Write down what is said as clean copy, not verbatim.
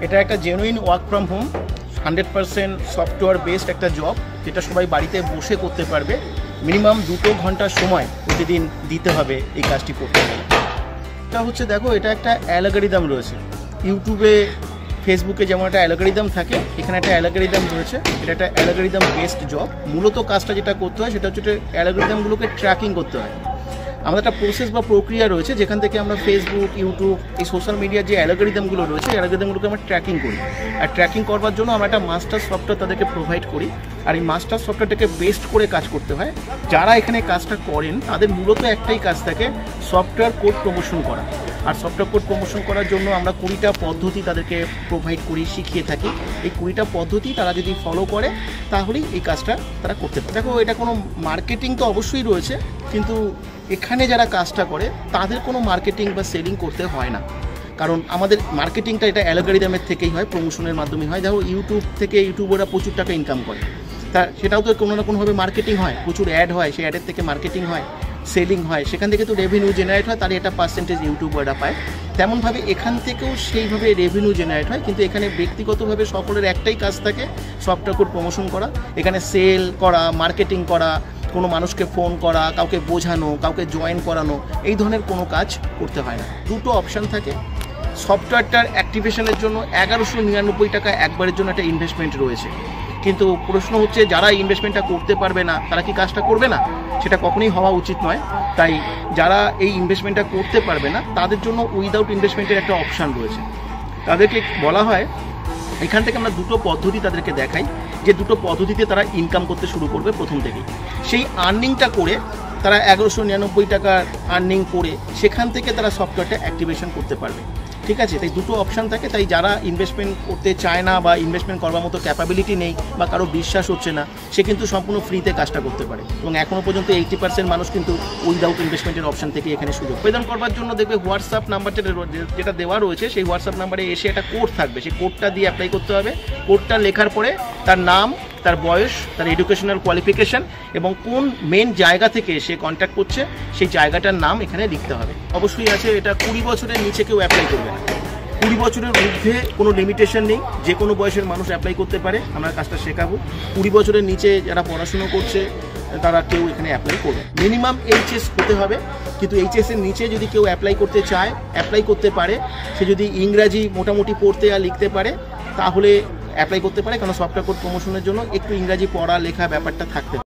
এটা একটা genuine work from home 100% software based একটা জব, যেটা সবাই বাড়িতে বসে করতে পারবে। মিনিমাম 2 ঘন্টা সময় প্রতিদিন দিতে হবে এই কাজটি করতে গেলে। এটা হচ্ছে দেখো, এটা একটা অ্যালগরিদম রয়েছে। ইউটিউবে ফেসবুকে যেমন একটা অ্যালগরিদম থাকে, এখানে একটা অ্যালগরিদম রয়েছে। এটা একটা অ্যালগরিদম বেসড জব। মূলত কাজটা যেটা করতে হয় সেটা হচ্ছে অ্যালগরিদমগুলোকে ট্র্যাকিং করতে হয়। আমাদের একটা প্রসেস বা প্রক্রিয়া রয়েছে যেখান থেকে আমরা ফেসবুক, ইউটিউব, এই সোশ্যাল মিডিয়ার যে অ্যালগরিদমগুলো রয়েছে, অ্যালগরিদমগুলোকে আমরা ট্র্যাকিং করি। আর ট্র্যাকিং করবার জন্য আমরা একটা মাস্টার সফটওয়্যার তাদেরকে প্রোভাইড করি। আর এই মাস্টার সফটওয়্যারটাকে বেস্ট করে কাজ করতে হয়। যারা এখানে কাজটা করেন তাদের মূলত একটাই কাজ থাকে, সফটওয়্যার কোড প্রমোশন করা। আর সফটওয়্যার কোড প্রমোশন করার জন্য আমরা 20টা পদ্ধতি তাদেরকে প্রোভাইড করি, শিখিয়ে থাকি। এই 20টা পদ্ধতি তারা যদি ফলো করে তাহলেই এই কাজটা তারা করতে পারে। দেখো, এটা কোনো মার্কেটিং তো অবশ্যই রয়েছে, কিন্তু এখানে যারা কাজটা করে তাদের কোনো মার্কেটিং বা সেলিং করতে হয় না। কারণ আমাদের মার্কেটিংটা এটা অ্যালগরিদমের থেকেই হয়, প্রমোশনের মাধ্যমে হয়। দেখো, ইউটিউব থেকে ইউটিউবাররা প্রচুর টাকা ইনকাম করে, তা সেটাও তো কোনো না কোনোভাবে মার্কেটিং হয়। প্রচুর অ্যাড হয়, সেই অ্যাডের থেকে মার্কেটিং হয়, সেলিং হয়, সেখান থেকে তো রেভিনিউ জেনারেট হয়, তার একটা পার্সেন্টেজ ইউটিউবাররা পায়। তেমনভাবে এখান থেকেও সেইভাবে রেভিনিউ জেনারেট হয়। কিন্তু এখানে ব্যক্তিগতভাবে সকলের একটাই কাজ থাকে, সফটওয়্যার কোড প্রমোশন করা। এখানে সেল করা, মার্কেটিং করা, কোনো মানুষকে ফোন করা, কাউকে বোঝানো, কাউকে জয়েন করানো, এই ধরনের কোনো কাজ করতে হয় না। 2টো অপশান থাকে। সফটওয়্যারটার অ্যাক্টিভেশনের জন্য 1199 টাকা একবারের জন্য একটা ইনভেস্টমেন্ট রয়েছে। কিন্তু প্রশ্ন হচ্ছে, যারা ইনভেস্টমেন্টটা করতে পারবে না তারা কি কাজটা করবে না? সেটা কখনোই হওয়া উচিত নয়। তাই যারা এই ইনভেস্টমেন্টটা করতে পারবে না তাদের জন্য উইদাউট ইনভেস্টমেন্টের একটা অপশান রয়েছে। তাদেরকে বলা হয়, এখান থেকে আমরা 2টো পদ্ধতি তাদেরকে দেখাই, যে 2টো পদ্ধতিতে তারা ইনকাম করতে শুরু করবে প্রথম থেকেই। সেই আর্নিংটা করে তারা 1199 টাকার আর্নিং করে সেখান থেকে তারা সফটওয়্যারটা অ্যাক্টিভেশন করতে পারবে। ঠিক আছে, তাই 2টো অপশান থাকে। তাই যারা ইনভেস্টমেন্ট করতে চায় না বা ইনভেস্টমেন্ট করবার মতো ক্যাপাবিলিটি নেই বা কারো বিশ্বাস হচ্ছে না, সে কিন্তু সম্পূর্ণ ফ্রিতে কাজটা করতে পারে। এবং এখনও পর্যন্ত 80% মানুষ কিন্তু উইদাউট ইনভেস্টমেন্টের অপশান থেকে এখানে সুযোগ আবেদন করবার জন্য দেখবে হোয়াটসঅ্যাপ নাম্বারটা যেটা দেওয়া রয়েছে, সেই হোয়াটসঅ্যাপ নাম্বারে এসে একটা কোড থাকবে, সেই কোডটা দিয়ে অ্যাপ্লাই করতে হবে। কোডটা লেখার পরে তার নাম, তার বয়স, তার এডুকেশনাল কোয়ালিফিকেশান এবং কোন মেন জায়গা থেকে সে কন্ট্যাক্ট করছে সেই জায়গাটার নাম এখানে লিখতে হবে। অবশ্যই আছে, এটা 20 বছরের নিচে কেউ অ্যাপ্লাই করবে না। 20 বছরের ঊর্ধ্বে কোনো লিমিটেশন নেই, যে কোনো বয়সের মানুষ অ্যাপ্লাই করতে পারে। আমরা কাজটা শেখাবো। 20 বছরের নিচে যারা পড়াশুনো করছে তারা কেউ এখানে অ্যাপ্লাই করবে। মিনিমাম এইচএস হতে হবে, কিন্তু এইচএসের নিচে যদি কেউ অ্যাপ্লাই করতে চায় অ্যাপ্লাই করতে পারে। সে যদি ইংরাজি মোটামুটি পড়তে আর লিখতে পারে তাহলে অ্যাপ্লাই করতে পারে, কারণ সফটওয়্যার কোড প্রমোশনের জন্য একটু ইংরাজি পড়া লেখা ব্যাপারটা থাকতে